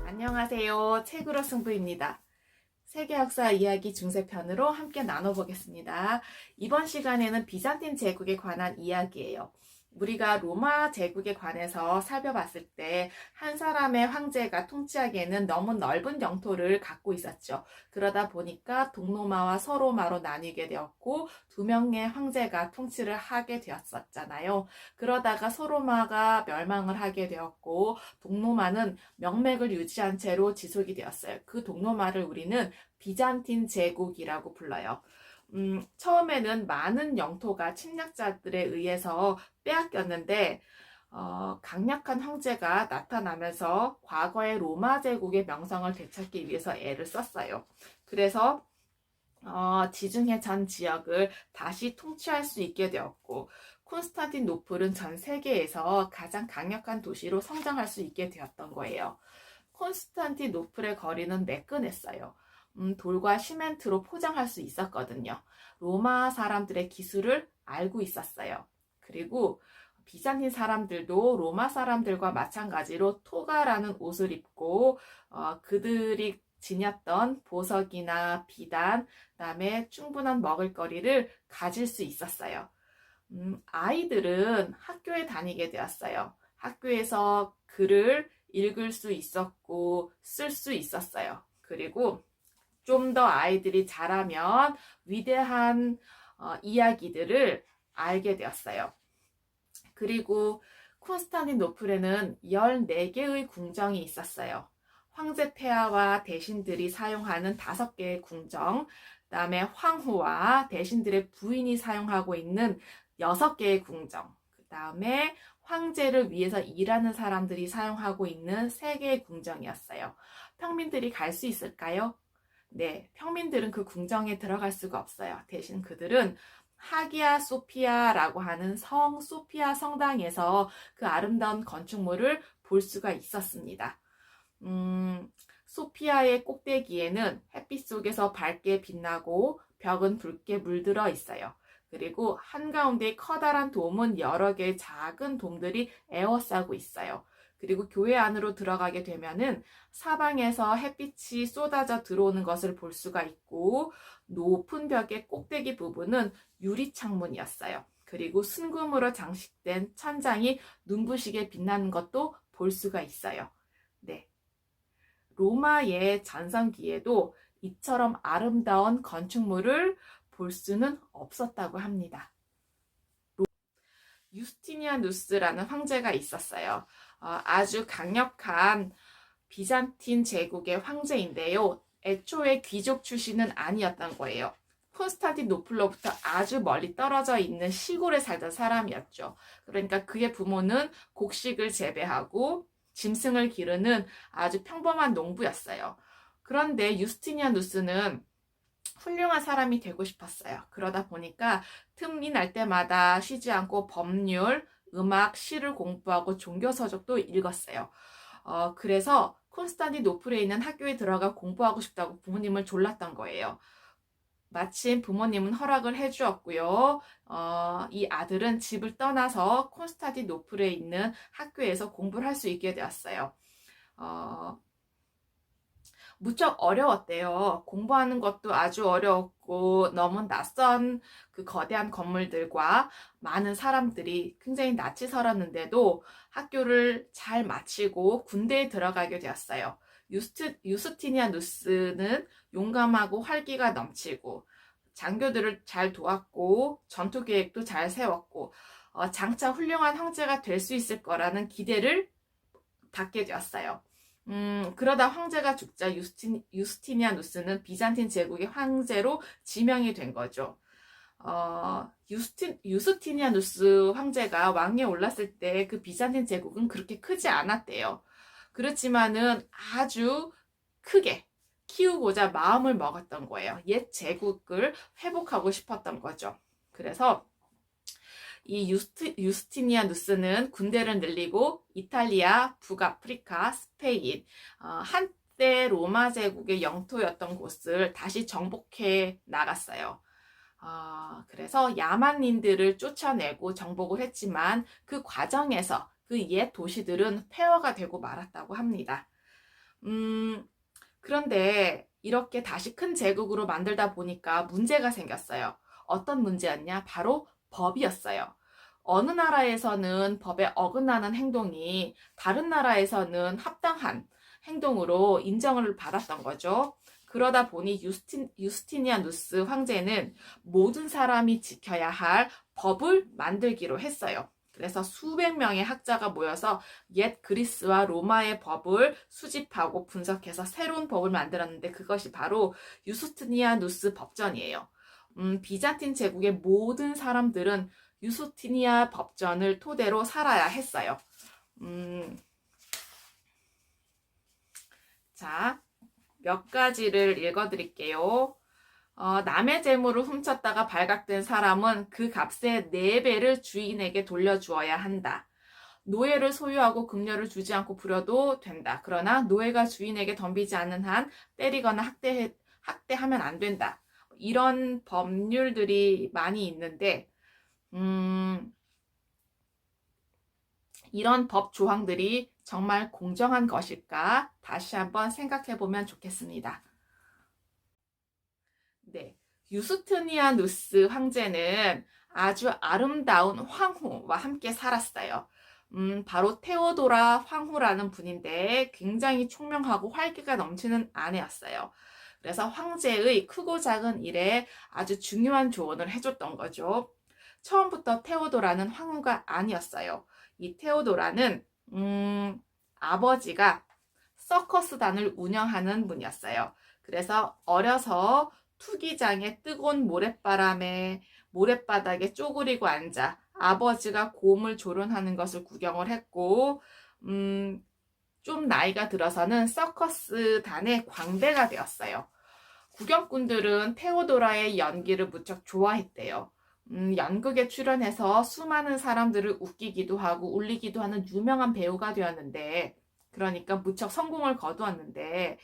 안녕하세요. 책으로 승부입니다. 세계 역사 이야기 중세편으로 함께 나눠보겠습니다. 이번 시간에는 비잔틴 제국에 관한 이야기예요. 우리가 로마 제국에 관해서 살펴봤을 때 한 사람의 황제가 통치하기에는 너무 넓은 영토를 갖고 있었죠. 그러다 보니까 동로마와 서로마로 나뉘게 되었고 두 명의 황제가 통치를 하게 되었었잖아요. 그러다가 서로마가 멸망을 하게 되었고 동로마는 명맥을 유지한 채로 지속이 되었어요. 그 동로마를 우리는 비잔틴 제국이라고 불러요. 처음에는 많은 영토가 침략자들에 의해서 빼앗겼는데 강력한 황제가 나타나면서 과거의 로마 제국의 명성을 되찾기 위해서 애를 썼어요. 그래서 지중해 전 지역을 다시 통치할 수 있게 되었고 콘스탄티노플은 전 세계에서 가장 강력한 도시로 성장할 수 있게 되었던 거예요. 콘스탄티노플의 거리는 매끈했어요. 돌과 시멘트로 포장할 수 있었거든요. 로마 사람들의 기술을 알고 있었어요. 그리고 비잔틴 사람들도 로마 사람들과 마찬가지로 토가라는 옷을 입고 그들이 지녔던 보석이나 비단, 그다음에 충분한 먹을거리를 가질 수 있었어요. 아이들은 학교에 다니게 되었어요. 학교에서 글을 읽을 수 있었고 쓸 수 있었어요. 그리고 좀 더 아이들이 자라면 위대한 이야기들을 알게 되었어요. 그리고 콘스탄티노플에는 14개의 궁정이 있었어요. 황제 폐하와 대신들이 사용하는 5개의 궁정, 그 다음에 황후와 대신들의 부인이 사용하고 있는 6개의 궁정, 그 다음에 황제를 위해서 일하는 사람들이 사용하고 있는 3개의 궁정이었어요. 평민들이 갈 수 있을까요? 네, 평민들은 그 궁정에 들어갈 수가 없어요. 대신 그들은 하기야 소피아라고 하는 성 소피아 성당에서 그 아름다운 건축물을 볼 수가 있었습니다. 소피아의 꼭대기에는 햇빛 속에서 밝게 빛나고 벽은 붉게 물들어 있어요. 그리고 한가운데 커다란 돔은 여러 개의 작은 돔들이 에워싸고 있어요. 그리고 교회 안으로 들어가게 되면은 사방에서 햇빛이 쏟아져 들어오는 것을 볼 수가 있고 높은 벽의 꼭대기 부분은 유리 창문이었어요. 그리고 순금으로 장식된 천장이 눈부시게 빛나는 것도 볼 수가 있어요. 네. 로마의 전성기에도 이처럼 아름다운 건축물을 볼 수는 없었다고 합니다. 유스티니아누스라는 황제가 있었어요. 아주 강력한 비잔틴 제국의 황제인데요. 애초에 귀족 출신은 아니었던 거예요. 콘스탄티노플로부터 아주 멀리 떨어져 있는 시골에 살던 사람이었죠. 그러니까 그의 부모는 곡식을 재배하고 짐승을 기르는 아주 평범한 농부였어요. 그런데 유스티니아누스는 훌륭한 사람이 되고 싶었어요. 그러다 보니까 틈이 날 때마다 쉬지 않고 법률, 음악, 시를 공부하고 종교서적도 읽었어요. 그래서 콘스탄티노플에 있는 학교에 들어가 공부하고 싶다고 부모님을 졸랐던 거예요. 마침 부모님은 허락을 해주었고요. 이 아들은 집을 떠나서 콘스탄티노플에 있는 학교에서 공부를 할 수 있게 되었어요. 무척 어려웠대요. 공부하는 것도 아주 어려웠고 너무 낯선 그 거대한 건물들과 많은 사람들이 굉장히 낯이 설었는데도 학교를 잘 마치고 군대에 들어가게 되었어요. 유스티니아누스는 용감하고 활기가 넘치고 장교들을 잘 도왔고 전투 계획도 잘 세웠고 장차 훌륭한 황제가 될 수 있을 거라는 기대를 갖게 되었어요. 그러다 황제가 죽자 유스티니아누스는 비잔틴 제국의 황제로 지명이 된 거죠. 유스티니아누스 황제가 왕위에 올랐을 때 그 비잔틴 제국은 그렇게 크지 않았대요. 그렇지만은 아주 크게 키우고자 마음을 먹었던 거예요. 옛 제국을 회복하고 싶었던 거죠. 그래서 이 유스티니아누스는 군대를 늘리고 이탈리아, 북아프리카, 스페인, 한때 로마 제국의 영토였던 곳을 다시 정복해 나갔어요. 그래서 야만인들을 쫓아내고 정복을 했지만 그 과정에서 그 옛 도시들은 폐허가 되고 말았다고 합니다. 그런데 이렇게 다시 큰 제국으로 만들다 보니까 문제가 생겼어요. 어떤 문제였냐? 바로 법이었어요. 어느 나라에서는 법에 어긋나는 행동이 다른 나라에서는 합당한 행동으로 인정을 받았던 거죠. 그러다 보니 유스티니아누스 황제는 모든 사람이 지켜야 할 법을 만들기로 했어요. 그래서 수백 명의 학자가 모여서 옛 그리스와 로마의 법을 수집하고 분석해서 새로운 법을 만들었는데 그것이 바로 유스티니아누스 법전이에요. 비잔틴 제국의 모든 사람들은 유스티니아 법전을 토대로 살아야 했어요. 자, 몇 가지를 읽어드릴게요. 남의 재물을 훔쳤다가 발각된 사람은 그 값의 4배를 주인에게 돌려주어야 한다. 노예를 소유하고 급료를 주지 않고 부려도 된다. 그러나 노예가 주인에게 덤비지 않는 한 때리거나 학대하면 안 된다. 이런 법률들이 많이 있는데 이런 법 조항들이 정말 공정한 것일까? 다시 한번 생각해 보면 좋겠습니다. 네, 유스티니아누스 황제는 아주 아름다운 황후와 함께 살았어요. 바로 테오도라 황후라는 분인데 굉장히 총명하고 활기가 넘치는 아내였어요. 그래서 황제의 크고 작은 일에 아주 중요한 조언을 해줬던 거죠. 처음부터 테오도라는 황후가 아니었어요. 이 테오도라는 아버지가 서커스단을 운영하는 분이었어요. 그래서 어려서 투기장의 뜨거운 모랫바람에 모랫바닥에 쪼그리고 앉아 아버지가 곰을 조련하는 것을 구경을 했고 좀 나이가 들어서는 서커스단의 광대가 되었어요. 구경꾼들은 테오도라의 연기를 무척 좋아했대요. 연극에 출연해서 수많은 사람들을 웃기기도 하고 울리기도 하는 유명한 배우가 되었는데 그러니까 무척 성공을 거두었는데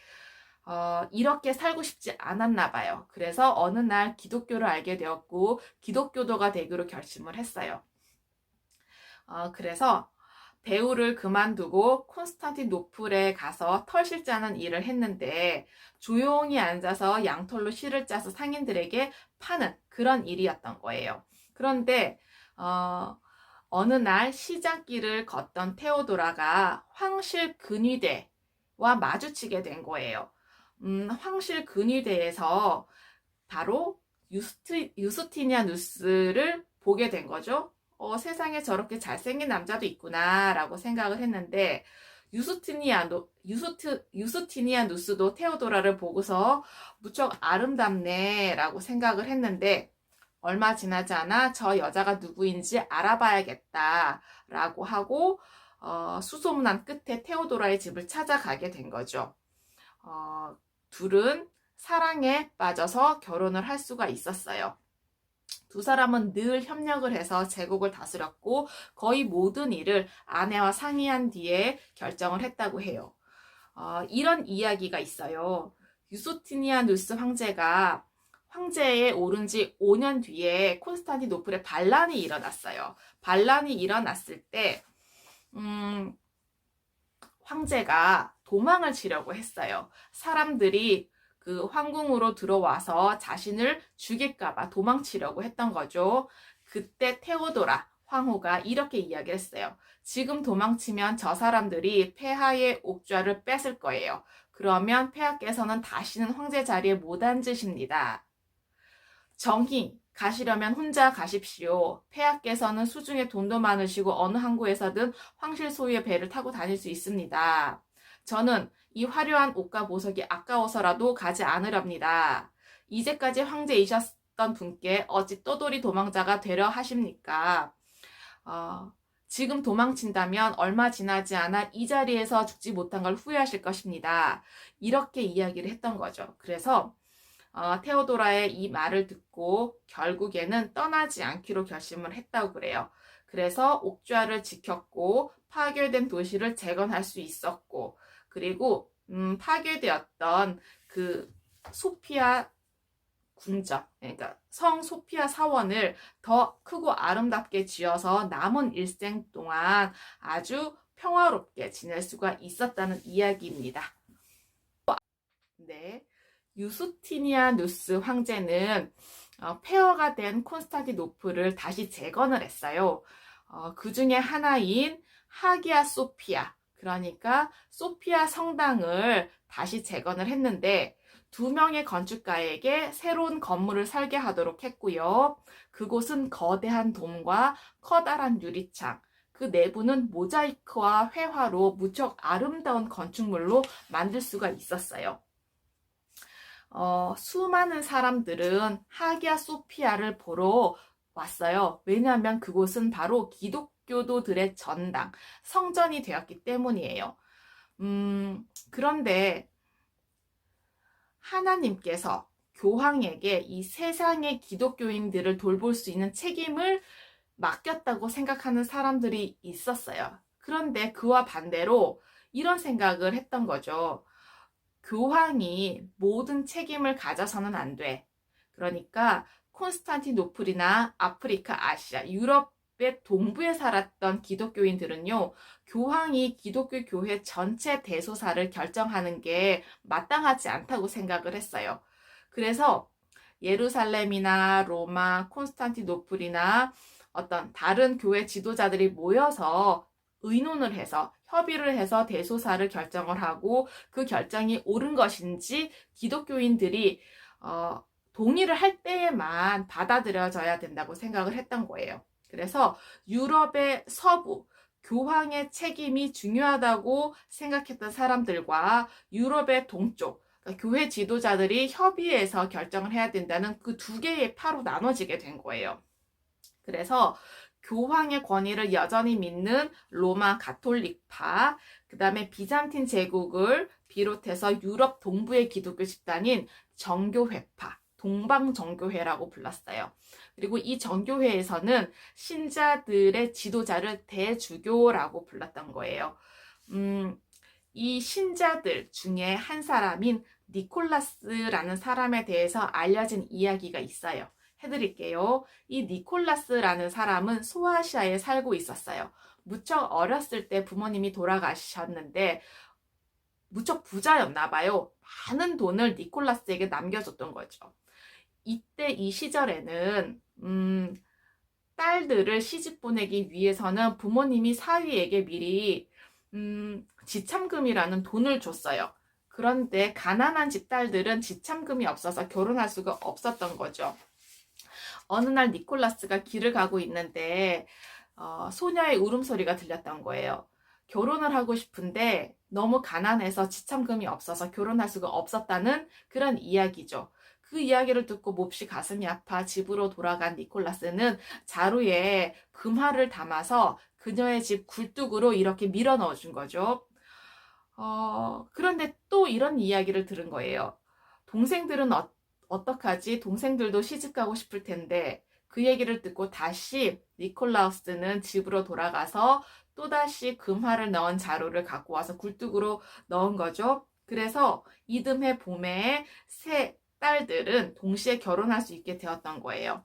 이렇게 살고 싶지 않았나 봐요. 그래서 어느 날 기독교를 알게 되었고 기독교도가 되기로 결심을 했어요. 그래서 배우를 그만두고 콘스탄티노플에 가서 털실자는 일을 했는데 조용히 앉아서 양털로 실을 짜서 상인들에게 파는 그런 일이었던 거예요. 그런데 어느 날 시장길을 걷던 테오도라가 황실 근위대와 마주치게 된 거예요. 황실 근위대에서 바로 유스티니아누스를 보게 된 거죠. 세상에 저렇게 잘생긴 남자도 있구나 라고 생각을 했는데 유스티니아누스도 테오도라를 보고서 무척 아름답네 라고 생각을 했는데 얼마 지나지 않아 저 여자가 누구인지 알아봐야겠다 라고 하고 수소문한 끝에 테오도라의 집을 찾아가게 된 거죠. 둘은 사랑에 빠져서 결혼을 할 수가 있었어요. 두 사람은 늘 협력을 해서 제국을 다스렸고 거의 모든 일을 아내와 상의한 뒤에 결정을 했다고 해요. 이런 이야기가 있어요. 유스티니아누스 황제가 황제에 오른 지 5년 뒤에 콘스탄티노플에 반란이 일어났어요. 반란이 일어났을 때 황제가 도망을 치려고 했어요. 사람들이 그 황궁으로 들어와서 자신을 죽일까봐 도망치려고 했던 거죠. 그때 테오도라 황후가 이렇게 이야기했어요. 지금 도망치면 저 사람들이 폐하의 옥좌를 뺏을 거예요. 그러면 폐하께서는 다시는 황제 자리에 못 앉으십니다. 정희 가시려면 혼자 가십시오. 폐하께서는 수중에 돈도 많으시고 어느 항구에서든 황실 소유의 배를 타고 다닐 수 있습니다. 저는 이 화려한 옷과 보석이 아까워서라도 가지 않으렵니다. 이제까지 황제이셨던 분께 어찌 떠돌이 도망자가 되려 하십니까? 지금 도망친다면 얼마 지나지 않아 이 자리에서 죽지 못한 걸 후회하실 것입니다. 이렇게 이야기를 했던 거죠. 그래서 테오도라의 이 말을 듣고 결국에는 떠나지 않기로 결심을 했다고 그래요. 그래서 옥좌를 지켰고 파괴된 도시를 재건할 수 있었고 그리고 파괴되었던 그 소피아 궁전, 그러니까 성 소피아 사원을 더 크고 아름답게 지어서 남은 일생 동안 아주 평화롭게 지낼 수가 있었다는 이야기입니다. 네, 유스티니아누스 황제는 폐허가 된 콘스탄티노플을 다시 재건을 했어요. 그 중에 하나인 하기아 소피아, 그러니까 소피아 성당을 다시 재건을 했는데 2명의 건축가에게 새로운 건물을 설계하도록 했고요. 그곳은 거대한 돔과 커다란 유리창, 그 내부는 모자이크와 회화로 무척 아름다운 건축물로 만들 수가 있었어요. 수많은 사람들은 하기아 소피아를 보러 왔어요. 왜냐하면 그곳은 바로 기독교도들의 전당, 성전이 되었기 때문이에요. 그런데 하나님께서 교황에게 이 세상의 기독교인들을 돌볼 수 있는 책임을 맡겼다고 생각하는 사람들이 있었어요. 그런데 그와 반대로 이런 생각을 했던 거죠. 교황이 모든 책임을 가져서는 안 돼. 그러니까 콘스탄티노플이나 아프리카, 아시아, 유럽의 동부에 살았던 기독교인들은요, 교황이 기독교 교회 전체 대소사를 결정하는 게 마땅하지 않다고 생각을 했어요. 그래서 예루살렘이나 로마, 콘스탄티노플이나 어떤 다른 교회 지도자들이 모여서 의논을 해서 협의를 해서 대소사를 결정을 하고 그 결정이 옳은 것인지 기독교인들이 동의를 할 때에만 받아들여져야 된다고 생각을 했던 거예요. 그래서 유럽의 서부, 교황의 책임이 중요하다고 생각했던 사람들과 유럽의 동쪽, 그러니까 교회 지도자들이 협의해서 결정을 해야 된다는 그 2개의 파로 나눠지게 된 거예요. 그래서 교황의 권위를 여전히 믿는 로마 가톨릭파, 그 다음에 비잔틴 제국을 비롯해서 유럽 동부의 기독교 집단인 정교회파, 동방정교회라고 불렀어요. 그리고 이 정교회에서는 신자들의 지도자를 대주교라고 불렀던 거예요. 이 신자들 중에 한 사람인 니콜라스라는 사람에 대해서 알려진 이야기가 있어요. 해드릴게요. 이 니콜라스라는 사람은 소아시아에 살고 있었어요. 무척 어렸을 때 부모님이 돌아가셨는데 무척 부자였나 봐요. 많은 돈을 니콜라스에게 남겨줬던 거죠. 이때 이 시절에는 딸들을 시집 보내기 위해서는 부모님이 사위에게 미리 지참금이라는 돈을 줬어요. 그런데 가난한 집 딸들은 지참금이 없어서 결혼할 수가 없었던 거죠. 어느 날 니콜라스가 길을 가고 있는데 소녀의 울음소리가 들렸던 거예요. 결혼을 하고 싶은데 너무 가난해서 지참금이 없어서 결혼할 수가 없었다는 그런 이야기죠. 그 이야기를 듣고 몹시 가슴이 아파 집으로 돌아간 니콜라스는 자루에 금화를 담아서 그녀의 집 굴뚝으로 이렇게 밀어 넣어준 거죠. 그런데 또 이런 이야기를 들은 거예요. 동생들은 어떡하지? 동생들도 시집가고 싶을 텐데 그 얘기를 듣고 다시 니콜라우스는 집으로 돌아가서 또다시 금화를 넣은 자루를 갖고 와서 굴뚝으로 넣은 거죠. 그래서 이듬해 봄에 세 딸들은 동시에 결혼할 수 있게 되었던 거예요.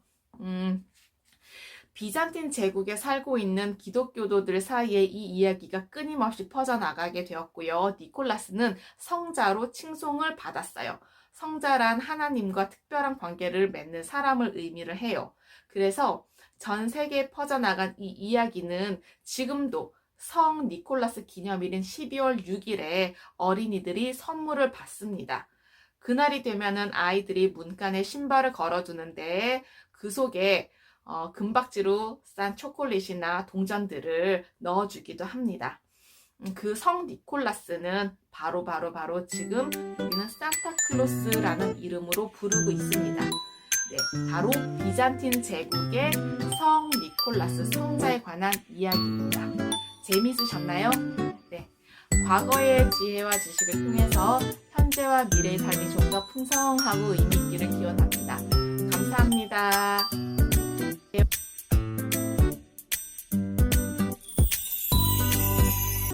비잔틴 제국에 살고 있는 기독교도들 사이에 이 이야기가 끊임없이 퍼져나가게 되었고요. 니콜라스는 성자로 칭송을 받았어요. 성자란 하나님과 특별한 관계를 맺는 사람을 의미를 해요. 그래서 전 세계에 퍼져나간 이 이야기는 지금도 성 니콜라스 기념일인 12월 6일에 어린이들이 선물을 받습니다. 그날이 되면은 아이들이 문간에 신발을 걸어두는데 그 속에 금박지로 싼 초콜릿이나 동전들을 넣어주기도 합니다. 그 성 니콜라스는 바로 지금 우리는 산타클로스라는 이름으로 부르고 있습니다. 네, 바로 비잔틴 제국의 성 니콜라스 성자에 관한 이야기입니다. 재미있으셨나요? 네, 과거의 지혜와 지식을 통해서 현재와 미래의 삶이 좀 더 풍성하고 의미 있기를 기원합니다. 감사합니다.